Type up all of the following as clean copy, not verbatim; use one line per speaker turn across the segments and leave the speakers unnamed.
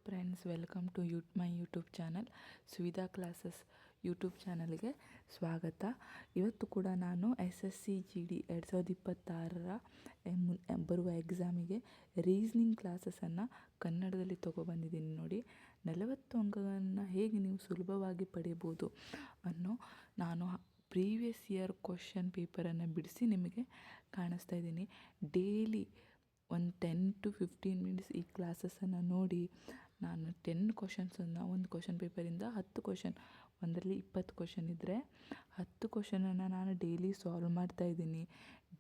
Friends, welcome to my YouTube channel Suvidha classes YouTube ಚಾನಲ್ಗೆ ಸ್ವಾಗತ. ಇವತ್ತು ಕೂಡ ನಾನು SSC GD 2026 ಬರುವ ಎಕ್ಸಾಮಿಗೆ ರೀಸ್ನಿಂಗ್ ಕ್ಲಾಸಸನ್ನು ಕನ್ನಡದಲ್ಲಿ ತೊಗೊಬಂದಿದ್ದೀನಿ. ನೋಡಿ, 40 ಅಂಕಗಳನ್ನು ಹೇಗೆ ನೀವು ಸುಲಭವಾಗಿ ಪಡೆಯಬಹುದು ಅನ್ನೋ ನಾನು ಪ್ರೀವಿಯಸ್ ಇಯರ್ ಕ್ವಶನ್ ಪೇಪರನ್ನು ಬಿಡಿಸಿ ನಿಮಗೆ ಕಾಣಿಸ್ತಾ ಇದ್ದೀನಿ. ಡೈಲಿ ಒಂದು 10 to 15 ಮಿನಿಟ್ಸ್ ಈ ಕ್ಲಾಸಸನ್ನು ನೋಡಿ ನಾನು 10 ಕ್ವಶನ್ಸನ್ನು ಒಂದು ಕ್ವಶನ್ ಪೇಪರಿಂದ 10 ಕ್ವಶನ್, ಒಂದರಲ್ಲಿ 20 ಕ್ವಶನ್ ಇದ್ದರೆ 10 ಕ್ವಶನನ್ನು ನಾನು ಡೈಲಿ ಸಾಲ್ವ್ ಮಾಡ್ತಾಯಿದ್ದೀನಿ.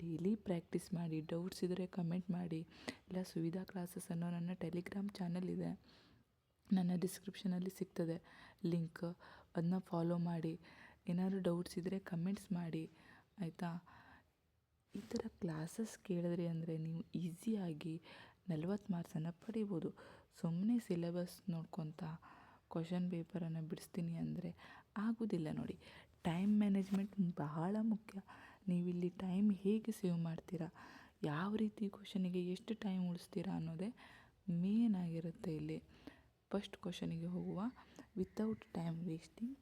ಡೈಲಿ ಪ್ರಾಕ್ಟೀಸ್ ಮಾಡಿ, ಡೌಟ್ಸ್ ಇದ್ದರೆ ಕಮೆಂಟ್ ಮಾಡಿ. ಇಲ್ಲ, ಸುವಿಧಾ ಕ್ಲಾಸಸ್ ಅನ್ನೋ ನನ್ನ ಟೆಲಿಗ್ರಾಮ್ ಚಾನಲ್ ಇದೆ, ನನ್ನ ಡಿಸ್ಕ್ರಿಪ್ಷನಲ್ಲಿ ಸಿಗ್ತದೆ ಲಿಂಕ್, ಅದನ್ನ ಫಾಲೋ ಮಾಡಿ. ಏನಾದರೂ ಡೌಟ್ಸ್ ಇದ್ದರೆ ಕಮೆಂಟ್ಸ್ ಮಾಡಿ, ಆಯಿತಾ? ಈ ಥರ ಕ್ಲಾಸಸ್ ಕೇಳಿದ್ರಿ ಅಂದರೆ ನೀವು ಈಸಿಯಾಗಿ 40 ಮಾರ್ಕ್ಸನ್ನು ಪಡಿಬೋದು. ಸುಮ್ಮನೆ ಸಿಲೆಬಸ್ ನೋಡ್ಕೊತ ಕ್ವಶನ್ ಪೇಪರನ್ನು ಬಿಡಿಸ್ತೀನಿ ಅಂದರೆ ಆಗೋದಿಲ್ಲ. ನೋಡಿ, ಟೈಮ್ ಮ್ಯಾನೇಜ್ಮೆಂಟ್ ಬಹಳ ಮುಖ್ಯ. ನೀವಿಲ್ಲಿ ಟೈಮ್ ಹೇಗೆ ಸೇವ್ ಮಾಡ್ತೀರಾ, ಯಾವ ರೀತಿ ಕ್ವಶನಿಗೆ ಎಷ್ಟು ಟೈಮ್ ಉಳಿಸ್ತೀರಾ ಅನ್ನೋದೇ ಮೇನ್ ಆಗಿರುತ್ತೆ ಇಲ್ಲಿ. ಫಸ್ಟ್ ಕ್ವಶನಿಗೆ ಹೋಗುವ. ವಿತೌಟ್ ಟೈಮ್ ವೇಸ್ಟಿಂಗ್,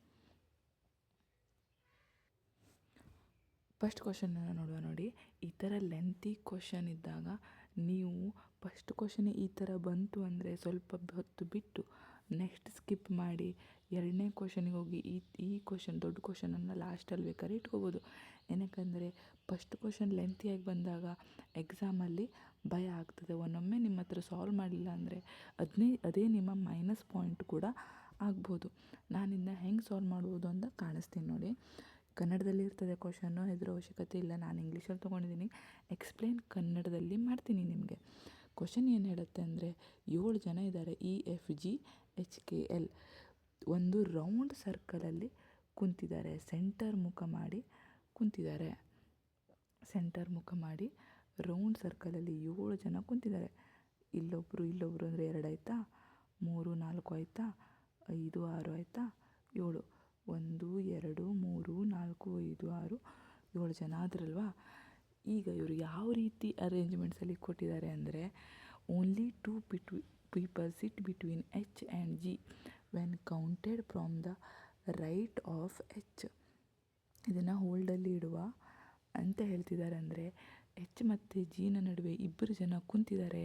ಫಸ್ಟ್ ಕ್ವಶನನ್ನು ನೋಡುವ. ನೋಡಿ, ಈ ಥರ ಲೆಂತಿ ಕ್ವಶನ್ ಇದ್ದಾಗ ನೀವು ಫಸ್ಟ್ ಕ್ವಶನ್ ಈ ಥರ ಬಂತು ಅಂದರೆ ಸ್ವಲ್ಪ ಹೊತ್ತು ಬಿಟ್ಟು ನೆಕ್ಸ್ಟ್ ಸ್ಕಿಪ್ ಮಾಡಿ ಎರಡನೇ ಕ್ವಶನಿಗೆ ಹೋಗಿ ಈ ಕ್ವಶನ್, ದೊಡ್ಡ ಕ್ವಶನನ್ನು ಲಾಸ್ಟಲ್ಲಿ ಬೇಕಾದ್ರೆ ಇಟ್ಕೋಬೋದು. ಏನಕ್ಕಂದರೆ ಫಸ್ಟ್ ಕ್ವಶನ್ ಲೆಂತಿಯಾಗಿ ಬಂದಾಗ ಎಕ್ಸಾಮಲ್ಲಿ ಭಯ ಆಗ್ತದೆ. ಒಂದೊಮ್ಮೆ ನಿಮ್ಮ ಹತ್ರ ಸಾಲ್ವ್ ಮಾಡಲಿಲ್ಲ ಅಂದರೆ ಅದೇ ನಿಮ್ಮ ಮೈನಸ್ ಪಾಯಿಂಟ್ ಕೂಡ ಆಗ್ಬೋದು. ನಾನಿಂದ ಹೆಂಗೆ ಸಾಲ್ವ್ ಮಾಡ್ಬೋದು ಅಂತ ಕಾಣಿಸ್ತೀನಿ. ನೋಡಿ, ಕನ್ನಡದಲ್ಲಿ ಇರ್ತದೆ ಕ್ವಶನ್ನು, ಹೆದರೋ ಅವಶ್ಯಕತೆ ಇಲ್ಲ. ನಾನು ಇಂಗ್ಲೀಷಲ್ಲಿ ತೊಗೊಂಡಿದ್ದೀನಿ, ಎಕ್ಸ್ಪ್ಲೇನ್ ಕನ್ನಡದಲ್ಲಿ ಮಾಡ್ತೀನಿ ನಿಮಗೆ. ಕ್ವಶನ್ ಏನು ಹೇಳುತ್ತೆ ಅಂದರೆ, 7 ಜನ ಇದ್ದಾರೆ, EFGHKL ಒಂದು ರೌಂಡ್ ಸರ್ಕಲಲ್ಲಿ ಕುಂತಿದ್ದಾರೆ. ಸೆಂಟರ್ ಮುಖ ಮಾಡಿ ಕುಂತಿದ್ದಾರೆ. ಸೆಂಟರ್ ಮುಖ ಮಾಡಿ ರೌಂಡ್ ಸರ್ಕಲಲ್ಲಿ 7 ಜನ ಕುಂತಿದ್ದಾರೆ. ಇಲ್ಲೊಬ್ಬರು ಅಂದರೆ 2 ಆಯಿತಾ, 3 4 ಆಯಿತಾ, 5 6 ಆಯಿತಾ, 7 1 2 3 4 5 6 7 ಜನ ಆದ್ರಲ್ವಾ. ಈಗ ಇವರು ಯಾವ ರೀತಿ ಅರೇಂಜ್ಮೆಂಟ್ಸಲ್ಲಿ ಕೊಟ್ಟಿದ್ದಾರೆ ಅಂದರೆ, only 2 people sit between H and G when counted from the right of H. ಇದನ್ನು ಹೋಲ್ಡಲ್ಲಿ ಇಡುವ ಅಂತ ಹೇಳ್ತಿದ್ದಾರೆ. ಅಂದರೆ H ಮತ್ತು Gನ ನಡುವೆ 2 ಜನ ಕುಂತಿದ್ದಾರೆ.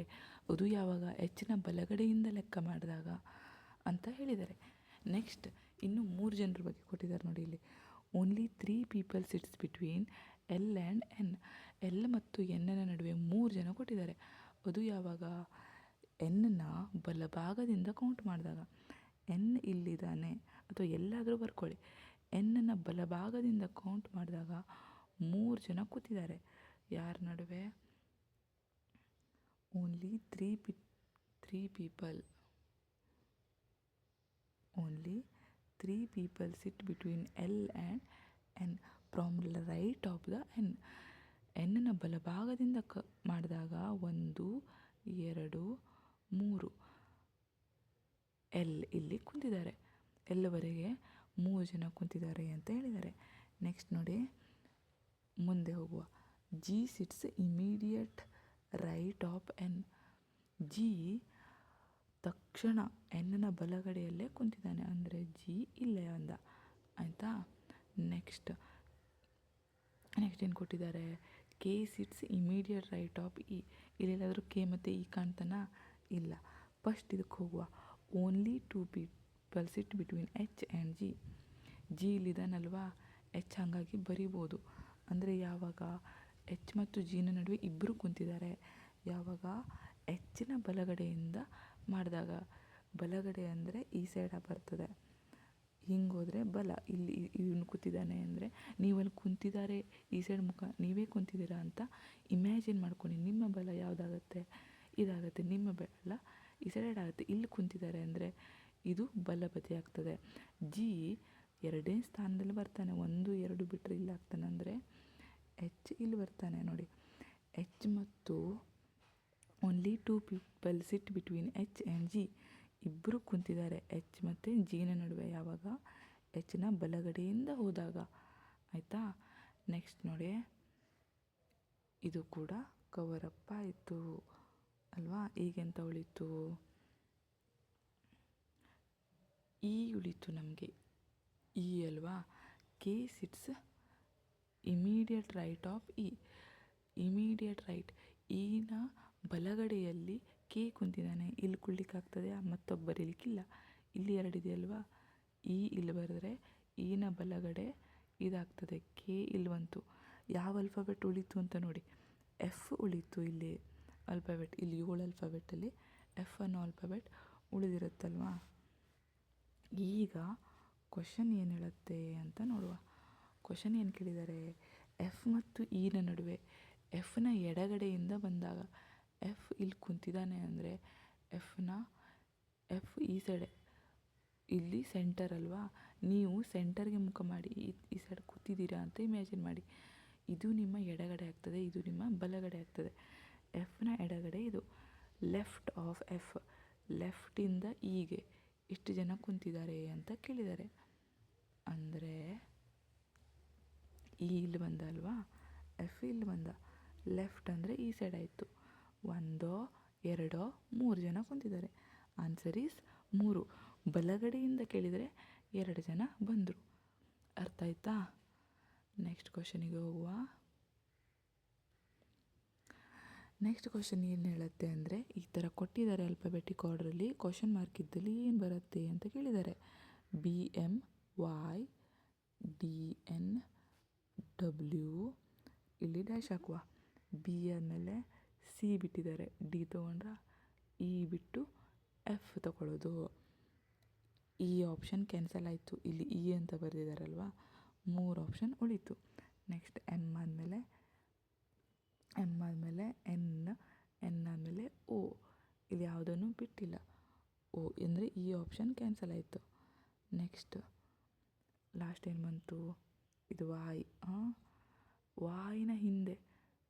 ಅದು ಯಾವಾಗ? Hನ ಬಲಗಡೆಯಿಂದ ಲೆಕ್ಕ ಮಾಡಿದಾಗ ಅಂತ ಹೇಳಿದ್ದಾರೆ. ನೆಕ್ಸ್ಟ್ ಇನ್ನು 3 ಜನರ ಬಗ್ಗೆ ಕೊಟ್ಟಿದ್ದಾರೆ. ನೋಡಿ, ಇಲ್ಲಿ only 3 people sits between L and N. L ಮತ್ತು Nನ ನಡುವೆ 3 ಜನ ಕೊಟ್ಟಿದ್ದಾರೆ. ಅದು ಯಾವಾಗ? Nನ ಬಲಭಾಗದಿಂದ ಕೌಂಟ್ ಮಾಡಿದಾಗ. N ಇಲ್ಲಿದ್ದಾನೆ, ಅಥವಾ ಎಲ್ಲಾದರೂ ಬರ್ಕೊಳ್ಳಿ. Nನ ಬಲಭಾಗದಿಂದ ಕೌಂಟ್ ಮಾಡಿದಾಗ 3 ಜನ ಕೂತಿದ್ದಾರೆ. ಯಾರ ನಡುವೆ? Only 3 people. Only 3 people sit between L and N from right of the N. Nನ ಬಲಭಾಗದಿಂದ ಮಾಡಿದಾಗ 1 2 3 L ಇಲ್ಲಿ ಕುಂತಿದ್ದಾರೆ. ಎಲ್ಲವರೆಗೆ 3 ಜನ ಕುಂತಿದ್ದಾರೆ ಅಂತ ಹೇಳಿದ್ದಾರೆ. ನೆಕ್ಸ್ಟ್ ನೋಡಿ, ಮುಂದೆ ಹೋಗುವ. G sits immediate right of N. G ತಕ್ಷಣ Nನ ಬಲಗಡೆಯಲ್ಲೇ ಕುಂತಿದ್ದಾನೆ, ಅಂದರೆ G ಇಲ್ಲೇ ಅಂದ, ಆಯಿತಾ? ನೆಕ್ಸ್ಟ್ ಏನು ಕೊಟ್ಟಿದ್ದಾರೆ? K sits immediate right of E. ಇಲ್ಲೆಲ್ಲಾದರೂ K ಮತ್ತು E ಕಾಣ್ತಾನ? ಇಲ್ಲ. ಫಸ್ಟ್ ಇದಕ್ಕೆ ಹೋಗುವ. Only 2 people sit between H and G. G ಇಲ್ಲಿದ್ದಾನಲ್ವಾ, H ಹಾಗಾಗಿ ಬರಿಬೋದು. ಅಂದರೆ ಯಾವಾಗ? H ಮತ್ತು Gನ ನಡುವೆ 2 ಕುಂತಿದ್ದಾರೆ. ಯಾವಾಗ? Hನ ಬಲಗಡೆಯಿಂದ ಮಾಡಿದಾಗ. ಬಲಗಡೆ ಅಂದರೆ ಈ ಸೈಡ ಬರ್ತದೆ, ಹಿಂಗೆ ಹೋದರೆ ಬಲ. ಇಲ್ಲಿ ಇವನು ಕೂತಿದ್ದಾನೆ ಅಂದರೆ ನೀವಲ್ಲಿ ಕುಂತಿದ್ದಾರೆ, ಈ ಸೈಡ್ ಮುಖ ನೀವೇ ಕುಂತಿದ್ದೀರಾ ಅಂತ ಇಮ್ಯಾಜಿನ್ ಮಾಡ್ಕೊಂಡು ನಿಮ್ಮ ಬಲ ಯಾವುದಾಗುತ್ತೆ? ಇದಾಗುತ್ತೆ. ನಿಮ್ಮ ಬಲ ಈ ಸೈಡ್ ಆಗುತ್ತೆ. ಇಲ್ಲಿ ಕುಂತಿದ್ದಾರೆ ಅಂದರೆ ಇದು ಬಲಬದಿ ಆಗ್ತದೆ. G 2ನೇ ಸ್ಥಾನದಲ್ಲಿ ಬರ್ತಾನೆ. 1 2 ಬಿಟ್ಟರೆ ಇಲ್ಲಿ ಆಗ್ತಾನೆ, ಅಂದರೆ H ಇಲ್ಲಿ ಬರ್ತಾನೆ. ನೋಡಿ, H ಮತ್ತು only 2 people sit between H and G. 2 ಕುಂತಿದ್ದಾರೆ H ಮತ್ತು Gನ ನಡುವೆ. ಯಾವಾಗ? Hನ ಬಲಗಡೆಯಿಂದ ಹೋದಾಗ, ಆಯಿತಾ? ನೆಕ್ಸ್ಟ್ ನೋಡಿ, ಇದು ಕೂಡ ಕವರಪ್ ಆಯಿತು ಅಲ್ವಾ? ಈಗೆಂತ ಉಳಿತು? ಇ ಉಳಿತು ನಮಗೆ, ಇ ಅಲ್ವಾ. K sits immediate right of E. Immediate right, ಈನ ಬಲಗಡೆಯಲ್ಲಿ ಕೆ ಕುಂತಿದ್ದಾನೆ. ಇಲ್ಲಿ ಕುಳ್ಳಿಕ್ಕಾಗ್ತದೆ, ಮತ್ತೊಬ್ಬ ಬರೀಲಿಕ್ಕಿಲ್ಲ. ಇಲ್ಲಿ ಎರಡಿದೆಯಲ್ವಾ, ಇ ಇಲ್ಲಿ ಬರೆದ್ರೆ ಈನ ಬಲಗಡೆ ಇದಾಗ್ತದೆ, ಕೆ ಇಲ್ಲಿ ಬಂತು. ಯಾವ ಅಲ್ಫಾಬೆಟ್ ಉಳಿತು ಅಂತ ನೋಡಿ, ಎಫ್ ಉಳಿತು ಇಲ್ಲಿ ಆಲ್ಫಾಬೆಟ್. ಇಲ್ಲಿ 7 ಆಲ್ಫಾಬೆಟಲ್ಲಿ ಎಫ್ ಅನ್ನೋ ಆಲ್ಫಾಬೆಟ್ ಉಳಿದಿರುತ್ತಲ್ವಾ. ಈಗ ಕ್ವಶನ್ ಏನು ಹೇಳುತ್ತೆ ಅಂತ ನೋಡುವ. ಕ್ವಶನ್ ಏನು ಕೇಳಿದ್ದಾರೆ, ಎಫ್ ಮತ್ತು ಇನ ನಡುವೆ ಎಫ್ನ ಎಡಗಡೆಯಿಂದ ಬಂದಾಗ, ಎಫ್ ಇಲ್ಲಿ ಕುಂತಿದ್ದಾನೆ ಅಂದರೆ ಎಫ್ ಈ ಸೈಡೆ, ಇಲ್ಲಿ ಸೆಂಟರ್ ಅಲ್ವಾ. ನೀವು ಸೆಂಟರ್ಗೆ ಮುಖ ಮಾಡಿ ಈ ಸೈಡ್ ಕೂತಿದ್ದೀರಾ ಅಂತ ಇಮ್ಯಾಜಿನ್ ಮಾಡಿ. ಇದು ನಿಮ್ಮ ಎಡಗಡೆ ಆಗ್ತದೆ, ಇದು ನಿಮ್ಮ ಬಲಗಡೆ ಆಗ್ತದೆ. ಎಫ್ನ ಎಡಗಡೆ ಇದು. ಲೆಫ್ಟ್ ಆಫ್ ಎಫ್, ಲೆಫ್ಟಿಂದ ಈಗೆ ಎಷ್ಟು ಜನ ಕುಂತಿದ್ದಾರೆ ಅಂತ ಕೇಳಿದ್ದಾರೆ. ಅಂದರೆ ಈ ಇಲ್ಲಿ ಬಂದ ಅಲ್ವಾ, ಎಫ್ ಇಲ್ಲಿ ಬಂದ. ಲೆಫ್ಟ್ ಅಂದರೆ ಈ ಸೈಡ್ ಆಯಿತು. 1 2 3 ಜನ ಕುಂತಿದ್ದಾರೆ. Answer is 3. ಬಲಗಡೆಯಿಂದ ಕೇಳಿದರೆ 2 ಜನ ಬಂದರು. ಅರ್ಥ ಆಯ್ತಾ? ನೆಕ್ಸ್ಟ್ ಕ್ವಶನಿಗೆ ಹೋಗುವ. ನೆಕ್ಸ್ಟ್ ಕ್ವಶನ್ ಏನು ಹೇಳುತ್ತೆ ಅಂದರೆ, ಈ ಥರ ಕೊಟ್ಟಿದ್ದಾರೆ ಆಲ್ಫಾಬೆಟಿಕ್ ಆರ್ಡ್ರಲ್ಲಿ. ಕ್ವಶನ್ ಮಾರ್ಕ್ ಇದ್ದಲ್ಲಿ ಏನು ಬರುತ್ತೆ ಅಂತ ಕೇಳಿದ್ದಾರೆ. BMYDNW, ಇಲ್ಲಿ ಡ್ಯಾಶ್ ಹಾಕುವ. ಬಿ ಆದಮೇಲೆ ಸಿ ಬಿಟ್ಟಿದ್ದಾರೆ, ಡಿ ತೊಗೊಂಡ್ರೆ ಇ ಬಿಟ್ಟು ಎಫ್ ತಗೊಳ್ಳೋದು. ಈ ಆಪ್ಷನ್ ಕ್ಯಾನ್ಸಲ್ ಆಯಿತು, ಇಲ್ಲಿ ಇ ಅಂತ ಬರೆದಿದ್ದಾರಲ್ವ, 3 ಆಪ್ಷನ್ ಉಳಿತು. ನೆಕ್ಸ್ಟ್ ಎಮ್ ಆದಮೇಲೆ ಎನ್ ಆದಮೇಲೆ ಓ, ಇಲ್ಲಿ ಯಾವುದನ್ನು ಬಿಟ್ಟಿಲ್ಲ. ಓ ಅಂದರೆ ಈ ಆಪ್ಷನ್ ಕ್ಯಾನ್ಸಲ್ ಆಯಿತು. ನೆಕ್ಸ್ಟ್ ಲಾಸ್ಟ್ ಏನು ಬಂತು, ಇದು ವಾಯ್. ವಾಯ್ನ ಹಿಂದೆ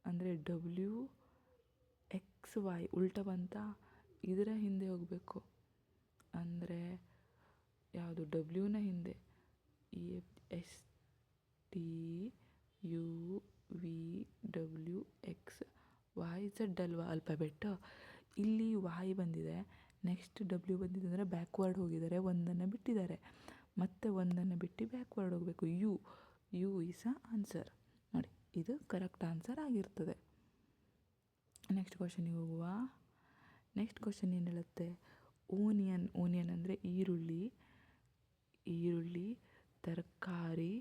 ಅಂದರೆ WXY ಉಲ್ಟ ಬಂತ, ಇದರ ಹಿಂದೆ ಹೋಗಬೇಕು. ಅಂದರೆ ಯಾವುದು, ಡಬ್ಲ್ಯೂನ ಹಿಂದೆ STUVWX, YZ ಅಲ್ವಾ ಆಲ್ಫಾಬೆಟ್. ಇಲ್ಲಿ ವಾಯ್ ಬಂದಿದೆ, ನೆಕ್ಸ್ಟ್ ಡಬ್ಲ್ಯೂ ಬಂದಿದೆ ಅಂದರೆ ಬ್ಯಾಕ್ವರ್ಡ್ ಹೋಗಿದ್ದಾರೆ, ಒಂದನ್ನು ಬಿಟ್ಟಿದ್ದಾರೆ. ಮತ್ತೆ ಒಂದನ್ನು ಬಿಟ್ಟು ಬ್ಯಾಕ್ವರ್ಡ್ ಹೋಗಬೇಕು. U is a answer. ನೋಡಿ, ಇದು ಕರೆಕ್ಟ್ ಆನ್ಸರ್ ಆಗಿರ್ತದೆ. ನೆಕ್ಸ್ಟ್ ಕ್ವಶನಿಗೆ ಹೋಗುವ. ನೆಕ್ಸ್ಟ್ ಕ್ವಶನ್ ಏನು ಹೇಳುತ್ತೆ, ಓನಿಯನ್ ಅಂದರೆ ಈರುಳ್ಳಿ, ತರಕಾರಿ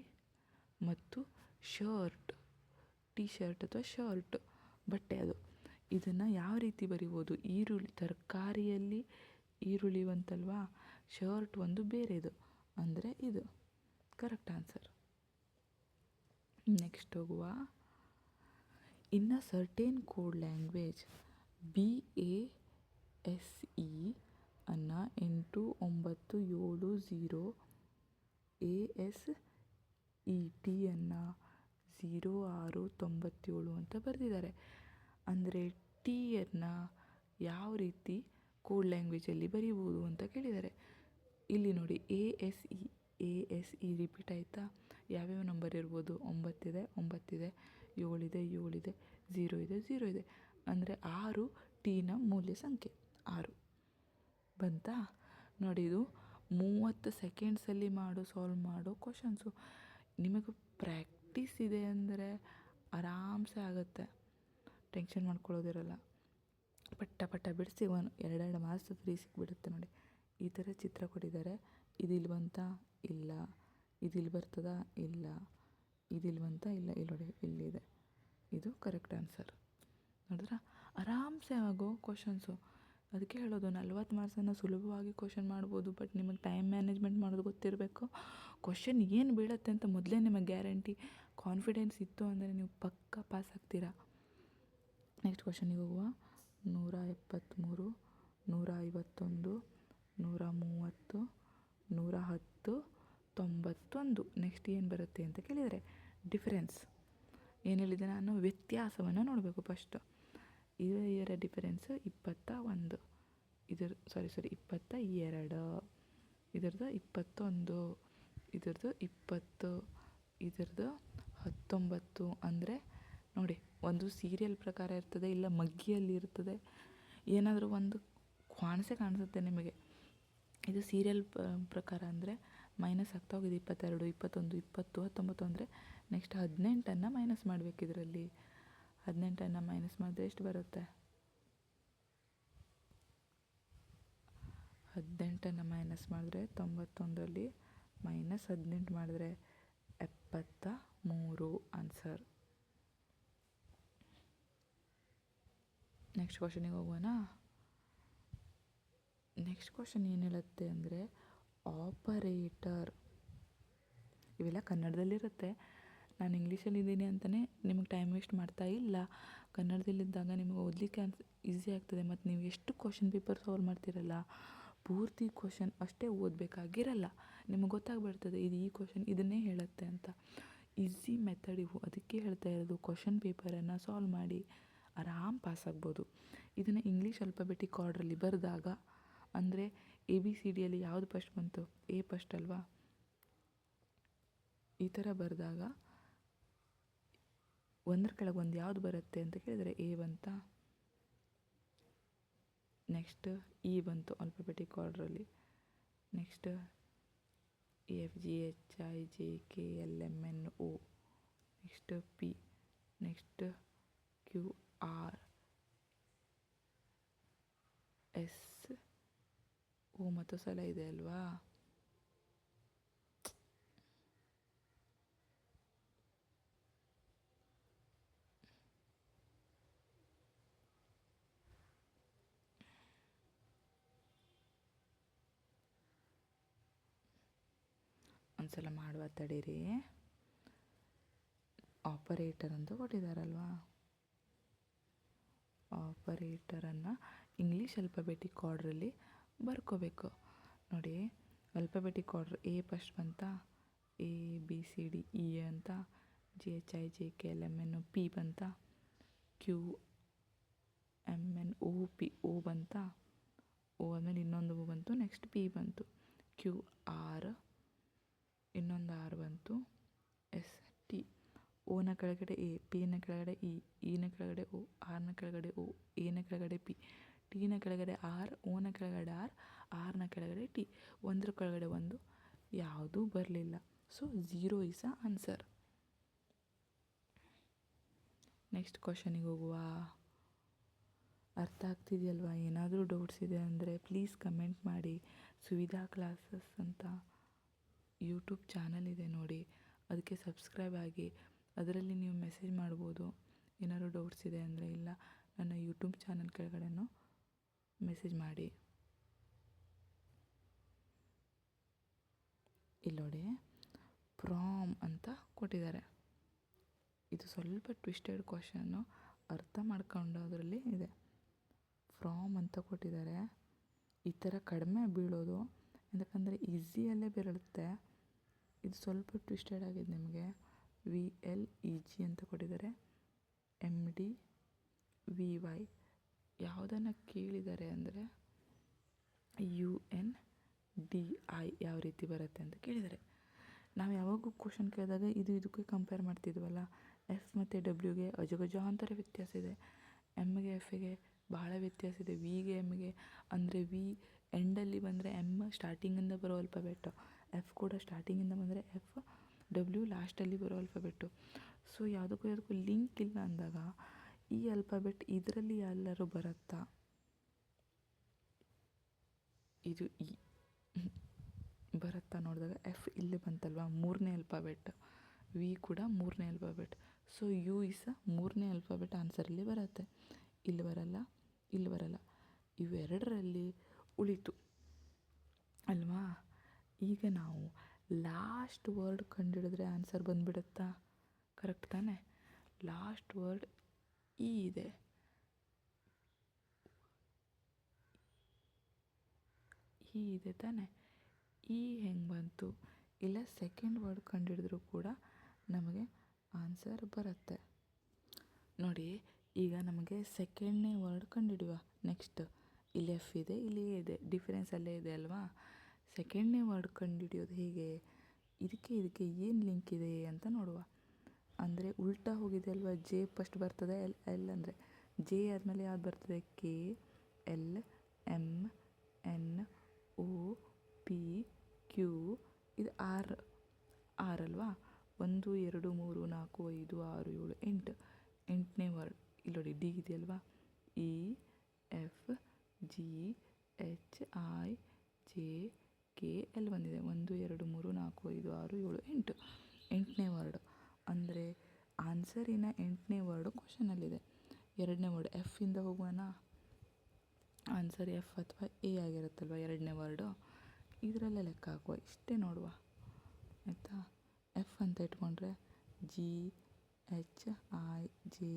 ಮತ್ತು ಶರ್ಟ್, ಟಿ ಶರ್ಟ್ ಅಥವಾ ಶರ್ಟ್ ಬಟ್ಟೆ ಅದು. ಇದನ್ನು ಯಾವ ರೀತಿ ಬರಿಬೋದು, ತರಕಾರಿಯಲ್ಲಿ ಈರುಳ್ಳಿ ಬಂತಲ್ವಾ, ಶರ್ಟ್ ಒಂದು ಬೇರೆದು, ಅಂದರೆ ಇದು ಕರೆಕ್ಟ್ ಆನ್ಸರ್. ನೆಕ್ಸ್ಟ್ ಹೋಗುವ. ಇನ್ ಅ ಸರ್ಟೇನ್ ಕೋಡ್ ಲ್ಯಾಂಗ್ವೇಜ್ BASE ಅನ್ನು 8970, ASET ಅನ್ನು 0697 ಅಂತ ಬರೆದಿದ್ದಾರೆ. ಅಂದರೆ ಟೀಯನ್ನು ಯಾವ ರೀತಿ ಕೋಡ್ ಲ್ಯಾಂಗ್ವೇಜಲ್ಲಿ ಬರೀಬೋದು ಅಂತ ಕೇಳಿದ್ದಾರೆ. ಇಲ್ಲಿ ನೋಡಿ, ASE ರಿಪೀಟ್ ಆಯಿತಾ, ಯಾವ್ಯಾವ ನಂಬರ್ ಇರ್ಬೋದು, 9 ಇದೆ, 7 ಇದೆ, 0 ಇದೆ. ಅಂದರೆ 6 ಟೀನ ಮೂಲ್ಯ ಸಂಖ್ಯೆ 6 ಬಂತಾ. ನೋಡಿ, ಇದು 30 ಸೆಕೆಂಡ್ಸಲ್ಲಿ ಸಾಲ್ವ್ ಮಾಡೋ ಕ್ವಶನ್ಸು. ನಿಮಗೆ ಪ್ರಾಕ್ಟೀಸ್ ಇದೆ ಅಂದರೆ ಆರಾಮ್ಸೆ ಆಗುತ್ತೆ, ಟೆನ್ಷನ್ ಮಾಡ್ಕೊಳ್ಳೋದಿರಲ್ಲ. ಪಟ್ಟ ಬಿಡಿಸಿ 2 ಮಾರ್ಕ್ಸ್ ಫ್ರೀ ಸಿಕ್ಬಿಡುತ್ತೆ. ನೋಡಿ, ಈ ಥರ ಚಿತ್ರ ಕೊಟ್ಟಿದ್ದಾರೆ. ಇದಿಲ್ಲಿ ಬಂತಾ, ಇಲ್ಲ. ಇದಿಲ್ಲಿ ಬರ್ತದಾ, ಇಲ್ಲ. ಇದಿಲ್ಲಿ ಬಂತಾ, ಇಲ್ಲ. ಇಲ್ಲಿ ನೋಡಿ, ಇಲ್ಲಿದೆ. ಇದು ಕರೆಕ್ಟ್ ಆನ್ಸರ್. ನೋಡಿದ್ರೆ ಆರಾಮ್ಸೆ ಆಗೋ ಕ್ವಶನ್ಸು. ಅದಕ್ಕೆ ಹೇಳೋದು, 40 ಮಾರ್ಕ್ಸನ್ನು ಸುಲಭವಾಗಿ ಕ್ವಶನ್ ಮಾಡ್ಬೋದು, ಬಟ್ ನಿಮಗೆ ಟೈಮ್ ಮ್ಯಾನೇಜ್ಮೆಂಟ್ ಮಾಡೋದು ಗೊತ್ತಿರಬೇಕು. ಕ್ವಶನ್ ಏನು ಬೀಳುತ್ತೆ ಅಂತ ಮೊದಲೇ ನಿಮಗೆ ಗ್ಯಾರಂಟಿ, ಕಾನ್ಫಿಡೆನ್ಸ್ ಇತ್ತು ಅಂದರೆ ನೀವು ಪಕ್ಕಾ ಪಾಸ್ ಆಗ್ತೀರಾ. ನೆಕ್ಸ್ಟ್ ಕ್ವಶನಿಗೆ ಹೋಗುವ. 173, 151, 130, 110, 91. ನೆಕ್ಸ್ಟ್ ಏನು ಬರುತ್ತೆ ಅಂತ ಕೇಳಿದರೆ, ಡಿಫರೆನ್ಸ್ ಏನು ಹೇಳಿದೆ ನಾನು, ವ್ಯತ್ಯಾಸವನ್ನು ನೋಡಬೇಕು ಫಸ್ಟು. ಇದರ ಡಿಫರೆನ್ಸ್ 21, 22, ಇದರದ್ದು 21, ಇದರದ್ದು 20, ಇದರದ್ದು 19. ಅಂದರೆ ನೋಡಿ, ಒಂದು ಸೀರಿಯಲ್ ಪ್ರಕಾರ ಇರ್ತದೆ, ಇಲ್ಲ ಮಗ್ಗಿಯಲ್ಲಿ ಇರ್ತದೆ, ಏನಾದರೂ ಒಂದು ಕಾಣಿಸುತ್ತೆ ನಿಮಗೆ. ಇದು ಸೀರಿಯಲ್ ಪ್ರಕಾರ ಅಂದರೆ ಮೈನಸ್ ಆಗ್ತಾ ಹೋಗಿದೆ. 22, 21, 20, 19 ಅಂದರೆ ನೆಕ್ಸ್ಟ್ 18 ಮೈನಸ್ ಮಾಡಬೇಕು. ಇದರಲ್ಲಿ 18 ಮೈನಸ್ ಮಾಡಿದ್ರೆ ಎಷ್ಟು ಬರುತ್ತೆ? 18 ಮೈನಸ್ ಮಾಡಿದ್ರೆ 91ರಲ್ಲಿ ಮೈನಸ್ 18 ಮಾಡಿದ್ರೆ 73 ಆನ್ಸರ್. ನೆಕ್ಸ್ಟ್ ಕ್ವಶನಿಗೆ ಹೋಗೋಣ. ನೆಕ್ಸ್ಟ್ ಕ್ವಶನ್ ಏನು ಹೇಳುತ್ತೆ ಅಂದರೆ ಆಪರೇಟರ್. ಇವೆಲ್ಲ ಕನ್ನಡದಲ್ಲಿರುತ್ತೆ. ನಾನು ಇಂಗ್ಲೀಷಲ್ಲಿದ್ದೀನಿ ಅಂತಲೇ ನಿಮಗೆ ಟೈಮ್ ವೇಸ್ಟ್ ಮಾಡ್ತಾ ಇಲ್ಲ. ಕನ್ನಡದಲ್ಲಿದ್ದಾಗ ನಿಮಗೆ ಓದಲಿಕ್ಕೆ ಈಸಿ ಆಗ್ತದೆ. ಮತ್ತು ನೀವು ಎಷ್ಟು ಕ್ವಶನ್ ಪೇಪರ್ ಸಾಲ್ವ್ ಮಾಡ್ತೀರಲ್ಲ, ಪೂರ್ತಿ ಕ್ವಶನ್ ಅಷ್ಟೇ ಓದಬೇಕಾಗಿರಲ್ಲ. ನಿಮಗೆ ಗೊತ್ತಾಗ್ಬಿಡ್ತದೆ ಇದು ಈ ಕ್ವಶನ್ ಇದನ್ನೇ ಹೇಳುತ್ತೆ ಅಂತ. ಈಸಿ ಮೆಥಡ್ ಇವು. ಅದಕ್ಕೆ ಹೇಳ್ತಾ ಇರೋದು ಕ್ವಶನ್ ಪೇಪರನ್ನು ಸಾಲ್ವ್ ಮಾಡಿ ಆರಾಮ್ ಪಾಸ್ ಆಗ್ಬೋದು. ಇದನ್ನು ಇಂಗ್ಲೀಷ್ ಅಲ್ಫಾಬೆಟಿಕ್ ಆರ್ಡ್ರಲ್ಲಿ ಬರೆದಾಗ ಅಂದರೆ ABCD ಯಾವುದು ಫಸ್ಟ್ ಬಂತು? A ಫಸ್ಟ್ ಅಲ್ವಾ? ಈ ಥರ ಬರೆದಾಗ ಒಂದರ ಕೆಳಗೆ ಒಂದು ಯಾವುದು ಬರುತ್ತೆ ಅಂತ ಕೇಳಿದರೆ A ಬಂತಾ, ನೆಕ್ಸ್ಟ್ E ಬಂತು ಆಲ್ಫಾಬೆಟಿಕ್ ಆರ್ಡ್ರಲ್ಲಿ, next EFGHIJKLMNO, next P, next QR, S, O ಮತ್ತು ಸಲ ಇದೆ ಅಲ್ವಾ? ಒಂದ್ಸಲ ಮಾಡುವ ತಡೀರಿ. ಆಪರೇಟರ್ ಅಂತ ಕೊಟ್ಟಿದ್ದಾರಲ್ವಾ, ಆಪರೇಟರನ್ನು ಇಂಗ್ಲೀಷ್ ಅಲ್ಫಾಬೆಟಿಕ್ ಆರ್ಡ್ರಲ್ಲಿ ಬರ್ಕೋಬೇಕು. ನೋಡಿ, ಅಲ್ಫಾಬೆಟಿಕ್ ಆರ್ಡ್ರ್ A ಫಸ್ಟ್ ಬಂತಾ, ABCD E ಅಂತ, GHIJKLMNO P ಬಂತಾ, QMNO P O ಬಂತಾ, O ಆದಮೇಲೆ ಇನ್ನೊಂದು O ಬಂತು, ನೆಕ್ಸ್ಟ್ P ಬಂತು, QR, ಇನ್ನೊಂದು R ಬಂತು, ST, ಓನ ಕೆಳಗಡೆ A, Pನ ಕೆಳಗಡೆ E, Eನ ಕೆಳಗಡೆ O, Rನ ಕೆಳಗಡೆ O, Aನ ಕೆಳಗಡೆ P, Tನ ಕೆಳಗಡೆ R, ಓನ ಕೆಳಗಡೆ R, Rನ ಕೆಳಗಡೆ T. ಒಂದರ ಕೆಳಗಡೆ ಒಂದು ಯಾವುದೂ ಬರಲಿಲ್ಲ. So 0 is a answer. Next ಕ್ವಶನಿಗೆ ಹೋಗುವ. ಅರ್ಥ ಆಗ್ತಿದೆಯಲ್ವಾ? ಏನಾದರೂ ಡೌಟ್ಸ್ ಇದೆ ಅಂದರೆ ಪ್ಲೀಸ್ ಕಮೆಂಟ್ ಮಾಡಿ. ಸುವಿಧಾ ಕ್ಲಾಸಸ್ ಅಂತ ಯೂಟ್ಯೂಬ್ ಚಾನಲ್ ಇದೆ ನೋಡಿ, ಅದಕ್ಕೆ ಸಬ್ಸ್ಕ್ರೈಬ್ ಆಗಿ. ಅದರಲ್ಲಿ ನೀವು ಮೆಸೇಜ್ ಮಾಡ್ಬೋದು ಏನಾದರೂ ಡೌಟ್ಸ್ ಇದೆ ಅಂದರೆ. ಇಲ್ಲ ನನ್ನ ಯೂಟ್ಯೂಬ್ ಚಾನಲ್ ಕೆಳಗಡೆನೂ ಮೆಸೇಜ್ ಮಾಡಿ. ಇಲ್ಲಿ ನೋಡಿ, ಫ್ರಾಮ್ ಅಂತ ಕೊಟ್ಟಿದ್ದಾರೆ. ಇದು ಸ್ವಲ್ಪ ಟ್ವಿಸ್ಟೆಡ್ ಕ್ವಶನ್ನು, ಅರ್ಥ ಮಾಡ್ಕೊಂಡು ಅದರಲ್ಲಿ ಇದೆ. ಫ್ರಾಮ್ ಅಂತ ಕೊಟ್ಟಿದ್ದಾರೆ. ಈ ಥರ ಕಡಿಮೆ ಬೀಳೋದು, ಯಾಕಂದರೆ ಈಸಿಯಲ್ಲೇ ಬೀಳುತ್ತೆ. ಇದು ಸ್ವಲ್ಪ ಟ್ವಿಸ್ಟೆಡ್ ಆಗಿದೆ. ನಿಮಗೆ VLEG ಅಂತ ಕೊಟ್ಟಿದ್ದಾರೆ, MDVY. ಯಾವುದನ್ನು ಕೇಳಿದ್ದಾರೆ ಅಂದರೆ UNDI ಯಾವ ರೀತಿ ಬರುತ್ತೆ ಅಂತ ಕೇಳಿದ್ದಾರೆ. ನಾವು ಯಾವಾಗೂ ಕ್ವಶನ್ ಕೇಳಿದಾಗ ಇದಕ್ಕೆ ಕಂಪೇರ್ ಮಾಡ್ತಿದ್ವಲ್ಲ, F ಮತ್ತು Wಗೆ ಅಜಗಜಾಂತರ ವ್ಯತ್ಯಾಸ ಇದೆ. Mಗೆ Fಗೆ ಬಹಳ ವ್ಯತ್ಯಾಸ ಇದೆ. Vಗೆ Mಗೆ ಅಂದರೆ V ಎಂಡಲ್ಲಿ ಬಂದರೆ M ಸ್ಟಾರ್ಟಿಂಗಿಂದ ಬರೋ ಅಲ್ಫಾಬೆಟ್ಟು, F ಕೂಡ ಸ್ಟಾರ್ಟಿಂಗಿಂದ ಬಂದರೆ F, W ಲಾಸ್ಟಲ್ಲಿ ಬರೋ ಅಲ್ಫಾಬೆಟ್ಟು. ಸೊ ಯಾವುದಕ್ಕೂ ಲಿಂಕ್ ಇಲ್ಲ ಅಂದಾಗ ಈ ಅಲ್ಫಾಬೆಟ್ ಇದರಲ್ಲಿ ಎಲ್ಲರೂ ಬರುತ್ತಾ? ಇದು ಬರುತ್ತಾ ನೋಡಿದಾಗ F ಇಲ್ಲಿ ಬಂತಲ್ವ, 3ನೇ ಅಲ್ಫಾಬೆಟ್. V ಕೂಡ 3ನೇ ಅಲ್ಫಾಬೆಟ್. ಸೊ U ಇಸ್ 3ನೇ ಅಲ್ಫಾಬೆಟ್ ಆನ್ಸರಲ್ಲಿ ಬರುತ್ತೆ. ಇಲ್ಲಿ ಬರಲ್ಲ, ಇಲ್ಲಿ ಬರಲ್ಲ. ಇವೆರಡರಲ್ಲಿ ಉಳಿತು ಅಲ್ವಾ? ಈಗ ನಾವು ಲಾಸ್ಟ್ ವರ್ಡ್ ಕಂಡುಹಿಡಿದ್ರೆ ಆನ್ಸರ್ ಬಂದುಬಿಡುತ್ತಾ? ಕರೆಕ್ಟ್ ತಾನೆ? ಲಾಸ್ಟ್ ವರ್ಡ್ E ಇದೆ. E ಇದೆ ತಾನೆ? E ಹೆಂಗೆ ಬಂತು? ಇಲ್ಲ ಸೆಕೆಂಡ್ ವರ್ಡ್ ಕಂಡುಹಿಡಿದ್ರೂ ಕೂಡ ನಮಗೆ ಆನ್ಸರ್ ಬರುತ್ತೆ. ನೋಡಿ, ಈಗ ನಮಗೆ ಸೆಕೆಂಡ್ನೇ ವರ್ಡ್ ಕಂಡುಹಿಡಿಯುವ. ನೆಕ್ಸ್ಟ್ ಇಲ್ಲಿ F ಇದೆ, ಇಲ್ಲಿ A ಇದೆ, ಡಿಫರೆನ್ಸ್ ಅಲ್ಲೇ ಇದೆ ಅಲ್ವಾ? ಸೆಕೆಂಡ್ನೇ ವರ್ಡ್ ಕಂಡುಹಿಡಿಯೋದು ಹೇಗೆ? ಇದಕ್ಕೆ ಏನು ಲಿಂಕ್ ಇದೆ ಅಂತ ನೋಡುವ. ಅಂದರೆ ಉಲ್ಟಾ ಹೋಗಿದೆ ಅಲ್ವಾ? J ಫಸ್ಟ್ ಬರ್ತದೆ, L ಅಂದರೆ J ಆದಮೇಲೆ ಯಾವ್ದು ಬರ್ತದೆ? KLMNO ಪಿ ಕ್ಯೂ ಇದು ಆರಲ್ವಾ. 1 2 3 4 5 6 7 8 ಎಂಟನೇ ವರ್ಡ್ ಇಲ್ಲಿ ನೋಡಿ, ಡಿ ಇದೆಯಲ್ವಾ. E F G H I J K L ಬಂದಿದೆ. 1 2 3 4 5 6 7 8 ಎಂಟನೇ ವರ್ಡ್. ಅಂದರೆ ಆನ್ಸರಿನ 8ನೇ ವರ್ಡು ಕ್ವಶನಲ್ಲಿದೆ. 2ನೇ ವರ್ಡ್ ಎಫ್ಫಿಂದ ಹೋಗುವನಾ, ಆನ್ಸರ್ ಎಫ್ ಅಥವಾ ಎ ಆಗಿರುತ್ತಲ್ವ 2ನೇ ವರ್ಡು. ಇದರಲ್ಲೇ ಲೆಕ್ಕ ಹಾಕುವ, ಇಷ್ಟೇ ನೋಡುವ ಆಯಿತಾ. ಎಫ್ ಅಂತ ಇಟ್ಕೊಂಡ್ರೆ G H I J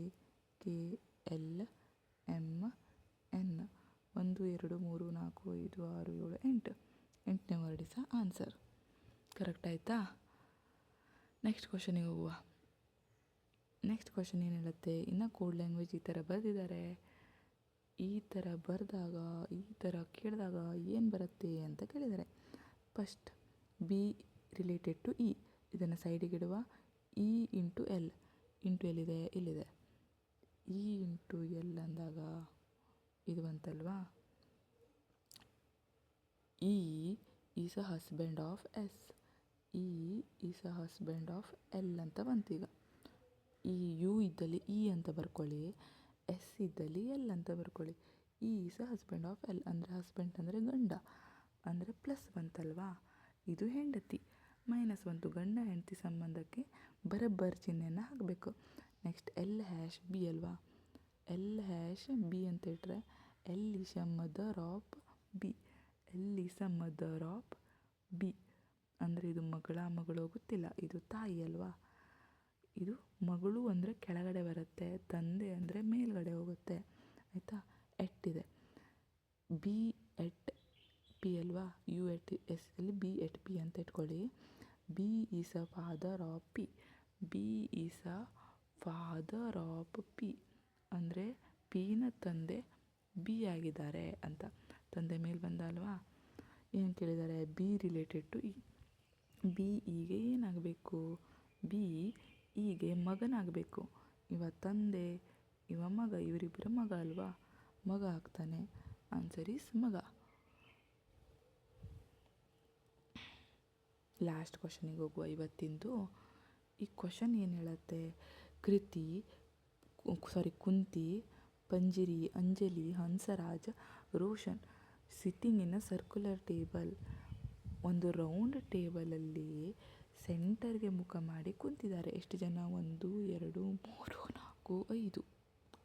K L M N. 1 2 3 4 5 6 7 8 ಎಂಟನೇ ವರ್ಡ್ ಇಸ್ ಆನ್ಸರ್. ಕರೆಕ್ಟ್ ಆಯಿತಾ. ನೆಕ್ಸ್ಟ್ ಕ್ವಶನಿಗೆ ಹೋಗುವ. ನೆಕ್ಸ್ಟ್ ಕ್ವಶನ್ ಏನು ಹೇಳುತ್ತೆ, ಇನ್ನು ಕೋಡ್ ಲ್ಯಾಂಗ್ವೇಜ್ ಈ ಥರ ಬರೆದಿದ್ದಾರೆ, ಈ ಥರ ಬರೆದಾಗ ಈ ಥರ ಕೇಳಿದಾಗ ಏನು ಬರುತ್ತೆ ಅಂತ ಕೇಳಿದ್ದಾರೆ. First B related to E, ಇದನ್ನು ಸೈಡಿಗೆ ಇಡುವ. ಇ ಇಂಟು ಎಲ್ ಇದೆ, ಇಲ್ಲಿದೆ. ಇ ಇಂಟು ಎಲ್ ಅಂದಾಗ ಇದು ಬಂತಲ್ವಾ. E is a husband of S, E is a husband of L ಅಂತ ಬಂತೀಗ. ಈ ಯು ಇದ್ದಲ್ಲಿ ಇ ಅಂತ ಬರ್ಕೊಳ್ಳಿ, ಎಸ್ ಇದ್ದಲ್ಲಿ ಎಲ್ ಅಂತ ಬರ್ಕೊಳ್ಳಿ. E is a husband of L ಅಂದರೆ ಹಸ್ಬೆಂಡ್ ಅಂದರೆ ಗಂಡ, ಅಂದರೆ ಪ್ಲಸ್ ಬಂತಲ್ವಾ. ಇದು ಹೆಂಡತಿ, ಮೈನಸ್ ಬಂತು. ಗಂಡ ಹೆಂಡತಿ ಸಂಬಂಧಕ್ಕೆ ಬರಬ್ಬರ್ ಚಿಹ್ನೆಯನ್ನು ಹಾಕಬೇಕು. ನೆಕ್ಸ್ಟ್ ಎಲ್ ಹ್ಯಾಶ್ ಬಿ ಅಲ್ವಾ. ಎಲ್ ಹ್ಯಾಶ್ ಬಿ ಅಂತ ಇಟ್ಟರೆ L is a mother of B, L is a mother of B ಅಂದರೆ ಇದು ಮಗಳು ಗೊತ್ತಿಲ್ಲ, ಇದು ತಾಯಿ ಅಲ್ವಾ. ಇದು ಮಗಳು ಅಂದರೆ ಕೆಳಗಡೆ ಬರುತ್ತೆ, ತಂದೆ ಅಂದರೆ ಮೇಲ್ಗಡೆ ಹೋಗುತ್ತೆ ಆಯಿತಾ. ಎಟ್ಟಿದೆ, ಬಿ ಎಟ್ ಪಿ ಅಲ್ವಾ. ಯು ಎಟ್ ಎಸ್ ಅಲ್ಲಿ ಬಿ ಎಟ್ ಪಿ ಅಂತ ಇಟ್ಕೊಳ್ಳಿ. B is a father of P, B is a father of P ಅಂದರೆ ಪಿನ ತಂದೆ ಬಿ ಆಗಿದ್ದಾರೆ ಅಂತ. ತಂದೆ ಮೇಲೆ ಬಂದ ಅಲ್ವಾ. ಏನು ಕೇಳಿದ್ದಾರೆ, B related to E. B ಈಗೆ ಏನಾಗಬೇಕು, ಬಿ ಈಗೆ ಮಗನಾಗಬೇಕು. ಇವ ತಂದೆ, ಇವ ಮಗ, ಇವರಿಬ್ಬರ ಮಗ ಅಲ್ವಾ, ಮಗ ಆಗ್ತಾನೆ. ಆನ್ಸರ್ ಈಸ್ ಮಗ. ಲಾಸ್ಟ್ ಕ್ವಶನಿಗೆ ಹೋಗುವ ಇವತ್ತಿಂದು. ಈ ಕ್ವಶನ್ ಏನು ಹೇಳುತ್ತೆ, Kunti, Panjiri, Anjali, Hansraj, Roshan sitting in a circular table. ಒಂದು ರೌಂಡ್ ಟೇಬಲಲ್ಲಿ ಸೆಂಟರ್ಗೆ ಮುಖ ಮಾಡಿ ಕುಂತಿದ್ದಾರೆ. ಎಷ್ಟು ಜನ, 1 2 3 4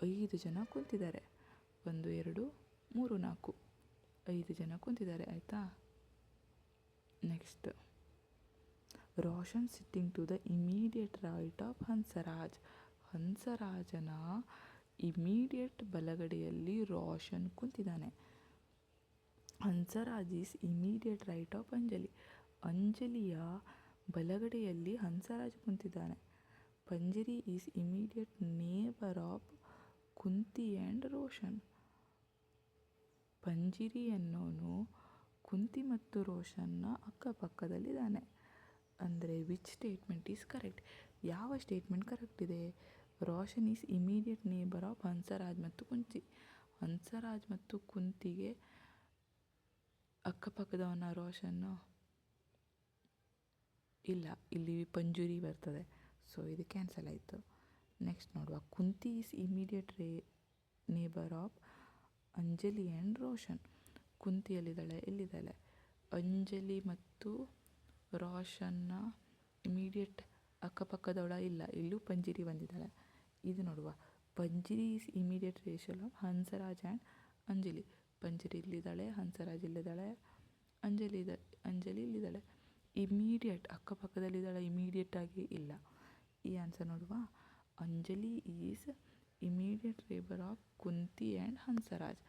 5 ಜನ ಕುಂತಿದ್ದಾರೆ. 1 2 3 4 5 ಜನ ಕುಂತಿದ್ದಾರೆ ಆಯಿತಾ. Next Roshan sitting to the immediate right of Hansraj. ಹಂಸರಾಜನ ಇಮಿಡಿಯೇಟ್ ಬಲಗಡೆಯಲ್ಲಿ ರೋಷನ್ ಕುಂತಿದ್ದಾನೆ. Hansraj is immediate right of Anjali. ಅಂಜಲಿಯ ಬಲಗಡೆಯಲ್ಲಿ ಹಂಸರಾಜ್ ಕುಂತಿದ್ದಾನೆ. Panjari is immediate neighbour of Kunti and Roshan. Panjiri ಅನ್ನೋನು ಕುಂತಿ ಮತ್ತು ರೋಷನ್ನ ಅಕ್ಕಪಕ್ಕದಲ್ಲಿದ್ದಾನೆ. ಅಂದರೆ ವಿಚ್ ಸ್ಟೇಟ್ಮೆಂಟ್ ಈಸ್ ಕರೆಕ್ಟ್, ಯಾವ ಸ್ಟೇಟ್ಮೆಂಟ್ ಕರೆಕ್ಟ್ ಇದೆ. Roshan is immediate neighbour of Hansraj ಮತ್ತು ಕುಂತಿ. ಹಂಸರಾಜ್ ಮತ್ತು ಕುಂತಿಗೆ ಅಕ್ಕಪಕ್ಕದವನ ರೋಷನ್ನು ಇಲ್ಲ, ಇಲ್ಲಿ ಪಂಜುರಿ ಬರ್ತದೆ, ಸೊ ಇದು ಕ್ಯಾನ್ಸಲ್ ಆಯಿತು. ನೆಕ್ಸ್ಟ್ ನೋಡುವ, Kunti is immediate neighbour of Anjali and Roshan. ಕುಂತಿಯಲ್ಲಿದ್ದಾಳೆ, ಎಲ್ಲಿದ್ದಾಳೆ. ಅಂಜಲಿ ಮತ್ತು ರೋಷನ್ನ ಇಮಿಡಿಯೇಟ್ ಅಕ್ಕಪಕ್ಕದವಳ ಇಲ್ಲ, ಇಲ್ಲೂ ಪಂಜಿರಿ ಬಂದಿದ್ದಾಳೆ. ಇದು ನೋಡುವ, Panjiri is immediate racial of Hansraj and Anjali. Panjiri ಇಲ್ಲಿದ್ದಾಳೆ, ಹಂಸರಾಜ್ ಇಲ್ಲಿದ್ದಾಳೆ, ಅಂಜಲಿ ಇಲ್ಲಿದ್ದಾಳೆ. ಇಮಿಡಿಯೇಟ್ ಅಕ್ಕಪಕ್ಕದಲ್ಲಿದ್ದಾಳೆ, ಇಮಿಡಿಯೇಟಾಗಿ ಇಲ್ಲ. ಈ ಆನ್ಸರ್ ನೋಡುವ, Anjali is immediate neighbour of Kunti and Hansraj.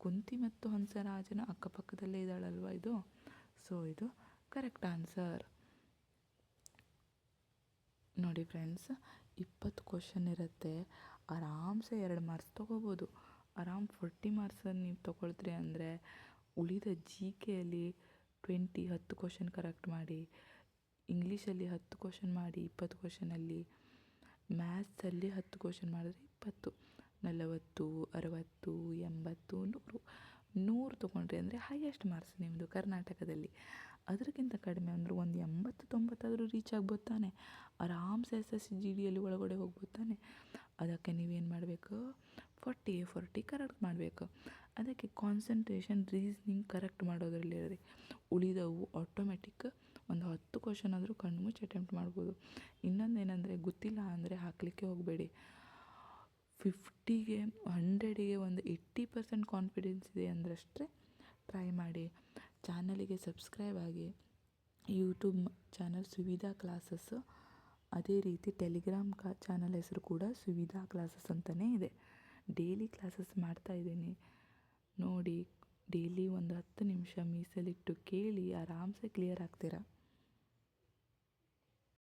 Kunti ಮತ್ತು ಹಂಸರಾಜನ ಅಕ್ಕಪಕ್ಕದಲ್ಲೇ ಇದ್ದಾಳಲ್ವ ಇದು, ಸೊ ಇದು ಕರೆಕ್ಟ್ ಆನ್ಸರ್. ನೋಡಿ ಫ್ರೆಂಡ್ಸ್, 20 ಕ್ವಶನ್ ಇರುತ್ತೆ, ಆರಾಮ್ಸೆ 2 ಮಾರ್ಕ್ಸ್ ತೊಗೋಬೋದು. 40 ಮಾರ್ಕ್ಸನ್ನು ನೀವು ತೊಗೊಳ್ತೀರಿ ಅಂದರೆ ಉಳಿದ ಜಿ ಕೆಯಲ್ಲಿ 10 ಕ್ವಶನ್ ಕರೆಕ್ಟ್ ಮಾಡಿ, ಇಂಗ್ಲೀಷಲ್ಲಿ 10 ಕ್ವಶನ್ ಮಾಡಿ 20 ಕ್ವಶನಲ್ಲಿ, ಮ್ಯಾಥ್ಸಲ್ಲಿ 10 ಕ್ವಶನ್ ಮಾಡಿದ್ರೆ 20, 40 60 80 100 100 ತೊಗೊಂಡ್ರಿ ಅಂದರೆ ಹೈಯೆಸ್ಟ್ ಮಾರ್ಕ್ಸ್ ನಿಮ್ಮದು ಕರ್ನಾಟಕದಲ್ಲಿ. ಅದಕ್ಕಿಂತ ಕಡಿಮೆ ಅಂದರೆ ಒಂದು 80-90 ಆದರೂ ರೀಚ್ ಆಗ್ಬೋದು ತಾನೆ, ಆರಾಮ್ಸೆ SSC GDಯಲ್ಲಿ ಒಳಗಡೆ ಹೋಗ್ಬೋದು ತಾನೆ. ಅದಕ್ಕೆ ನೀವೇನು ಮಾಡಬೇಕು, 40 ಕರೆಕ್ಟ್ ಮಾಡಬೇಕು. ಅದಕ್ಕೆ ಕಾನ್ಸಂಟ್ರೇಷನ್ ರೀಸ್ನಿಂಗ್ ಕರೆಕ್ಟ್ ಮಾಡೋದ್ರಲ್ಲಿ ಇರಿ. ಉಳಿದವು ಆಟೋಮೆಟಿಕ್ ಒಂದು 10 ಕ್ವಶನ್ ಆದರೂ ಕಣ್ಣು ಮುಚ್ಚಿ ಅಟೆಂಪ್ಟ್ ಮಾಡ್ಬೋದು. ಇನ್ನೊಂದೇನೆಂದರೆ ಗೊತ್ತಿಲ್ಲ ಅಂದರೆ ಹಾಕಲಿಕ್ಕೆ ಹೋಗಬೇಡಿ. 50ಗೆ 100ಗೆ ಒಂದು 80% ಕಾನ್ಫಿಡೆನ್ಸ್ ಇದೆ ಅಂದ್ರಷ್ಟೇ ಟ್ರೈ ಮಾಡಿ. ಚಾನಲಿಗೆ ಸಬ್ಸ್ಕ್ರೈಬ್ ಆಗಿ. ಯೂಟ್ಯೂಬ್ ಚಾನಲ್ ಸುವಿಧಾ ಕ್ಲಾಸಸ್, ಅದೇ ರೀತಿ ಟೆಲಿಗ್ರಾಮ್ ಚಾನಲ್ ಹೆಸರು ಕೂಡ ಸುವಿಧಾ ಕ್ಲಾಸಸ್ ಅಂತಲೇ ಇದೆ. ಡೈಲಿ ಕ್ಲಾಸಸ್ ಮಾಡ್ತಾಯಿದ್ದೀನಿ ನೋಡಿ. ಡೈಲಿ ಒಂದು 10 ನಿಮಿಷ ಮೀಸಲಿಟ್ಟು ಕೇಳಿ, ಆರಾಮ್ಸೆ ಕ್ಲಿಯರ್ ಆಗ್ತೀರಾ.